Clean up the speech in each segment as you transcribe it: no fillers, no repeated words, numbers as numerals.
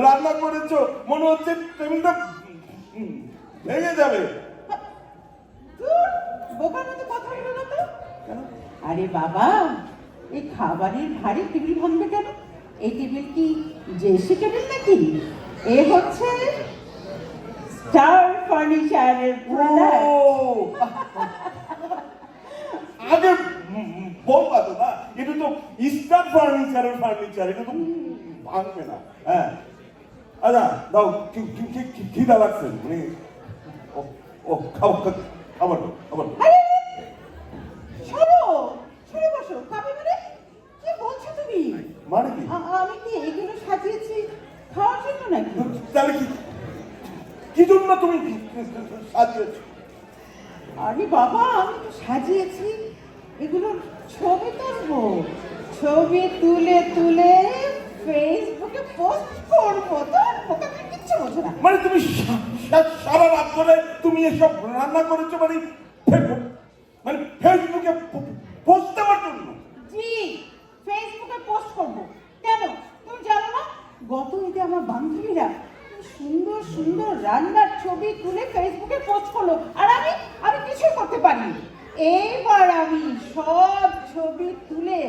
রান্না করেছো মনে হচ্ছে টেবিলটা ভেঙে যাবে। আরে বাবা, এই খাবারের ভারী টেবিল ভাঙবে কেন? এই টেবিল কি জেসি টেবিল নাকি? এ হচ্ছে স্টার ফার্নিচারের প্রোডাক্ট। আগে বলবা তো না, এটা তো স্টার ফার্নিচারের ফার্নিচার, এটা তো ভাঙবে না। হ্যাঁ আচ্ছা দাও, খিদা লাগছে মানে ও খাবার খাবার খাবার। মানে কি আমি কি এগুলো সাজিয়েছি খাওয়ার জন্য নাকি? তাহলে কি জন্য তুমি সাজিয়েছো? আরে বাবা, আমি তো সাজিয়েছি এগুলোর ছবি তুলবো, ছবি তুলে তুলে ফেসবুকে পোস্ট করবো। তো কিচ্ছু বোঝো না। মানে তুমি সারা রাত ধরে তুমি এসব রান্না করেছো মানে ফেসবুকে পোস্ট দেওয়ার জন্য? জি, ফেসবুকে পোস্ট করবো। কেন তুমি জানো না, গত ঈদে আমার বান্ধবীরা সুন্দর সুন্দর রান্নার ছবি তুলে ফেসবুকে পোস্ট করলো, আর আমি কিছুই করতে পারিনি। এইবার আমি সব ছবি তুলে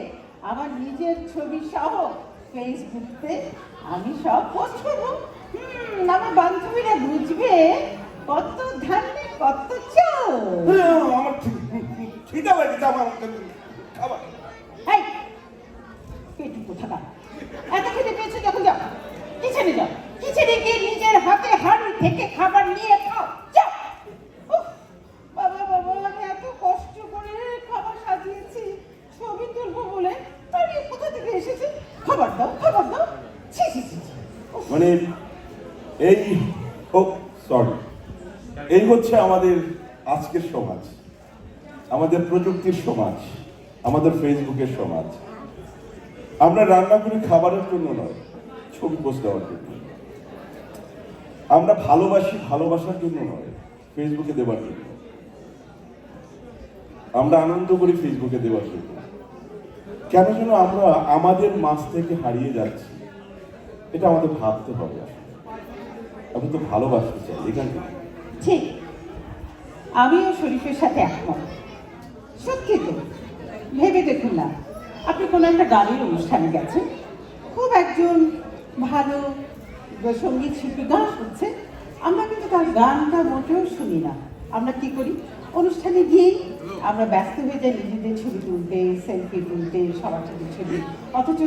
আমার নিজের ছবি সহ ফেসবুকে আমি সব পোস্ট করবো। আমার বান্ধবীরা বুঝবে কত ধানে কত চাল। আমার খিদা লাগে, আমার খাবার। এই পেটু কোথাকার, এত খেতে পেয়েছো যখন যাও কিচেনে যাও, কিচেনে গিয়ে নিজের হাতে হাঁড়ি থেকে খাবার নিয়ে খাও। যাও। বাবা বাবা, আমি এত কষ্ট করে খাবার সাজিয়েছি ছবি তুলবো বলে, আর এ কোথা থেকে এসেছে? খাবার দাও খাবার দাও। ছি ছি ছি। মানে এই সরি, এই হচ্ছে আমাদের আজকের সমাজ, আমাদের প্রযুক্তির সমাজ, আমাদের ফেসবুকের সমাজ। আমরা রান্না করি খাবারের জন্য নয়, ছবি পোস্ট দেওয়ার জন্য। আমরা ভালোবাসি ভালোবাসার জন্য নয়, ফেসবুকে দেওয়ার জন্য। আমরা আনন্দ করি ফেসবুকে দেওয়ার জন্য। কেন যেন আমরা আমাদের মাঝ থেকে হারিয়ে যাচ্ছি, এটা আমাদের ভাবতে হবে। আমি তো ভালোবাসতে চাই এখানে। ঠিক, আমিও শরীফের সাথে একমত। সত্যি তো, ভেবে দেখুন না, আপনি কোনো একটা গানের অনুষ্ঠানে গেছেন, খুব একজন ভালো সঙ্গীত শিল্পী গান করছে, আমরা কিন্তু তার গানটা মোটেও শুনি না। আমরা কি করি, অনুষ্ঠানে গিয়েই আমরা ব্যস্ত হয়ে যাই নিজেদের ছবি তুলতে, সেলফি তুলতে, সবার সাথে ছবি। অথচ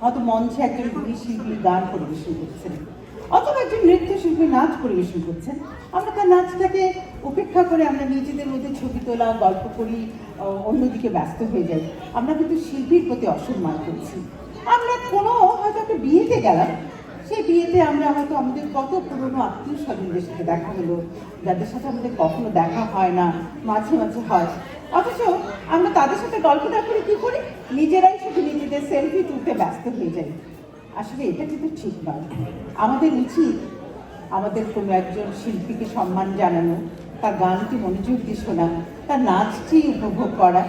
হয়তো মঞ্চে একজন গুণী শিল্পী গান পরিবেশন করছেন, অথবা একজন নৃত্যশিল্পী নাচ পরিবেশন করছেন, আমরা তার নাচটাকে উপেক্ষা করে আমরা নিজেদের মধ্যে ছবি তোলা, গল্প করি, অন্যদিকে ব্যস্ত হয়ে যাই। আমরা কিন্তু শিল্পীর প্রতি অসম্মান করছি। আমরা কোনো হয়তো একটা বিয়েতে গেলাম, সেই বিয়েতে আমরা হয়তো আমাদের কত পুরনো আত্মীয় স্বজনদের সাথে দেখা হলো, যাদের সাথে আমাদের কখনো দেখা হয় না, মাঝে মাঝে হয়, অথচ আমরা তাদের সাথে গল্প না করে কি করি, নিজেরাই শুধু নিজেদের সেলফি তুলতে ব্যস্ত হয়ে যাই। আসলে এটা কিন্তু ঠিক নয়। আমাদের উচিত আমাদের কোনো একজন শিল্পীকে সম্মান জানানো, তার গানটি মনোযোগ দিয়ে শোনা, তার নাচটি উপভোগ করা,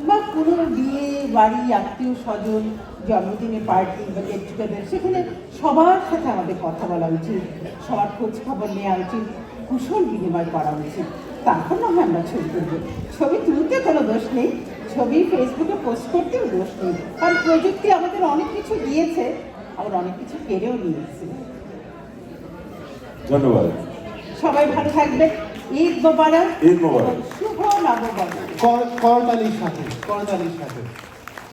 বা কোনো বিয়ে বাড়ি, আত্মীয় স্বজন, জন্মদিনের পার্টি বা গেট টুগেদার, সেখানে সবার সাথে আমাদের কথা বলা উচিত, সবার খোঁজ খবর নেওয়া উচিত, কুশল বিনিময় করা উচিত। তারপর না হয় আমরা ছবি তুলব। ছবি তুলতে কোনো দোষ নেই, ছবি ফেসবুকে পোস্ট করতেও দোষ নেই, কারণ প্রযুক্তি আমাদের অনেক কিছু দিয়েছে, আবার অনেক কিছু কেড়েও নিয়েছে। ধন্যবাদ। সবাই ভালো থাকবেন। ঈদ মোবারক। ঈদ মোবারক। শুভ নববর্ষ। করতালির সাথে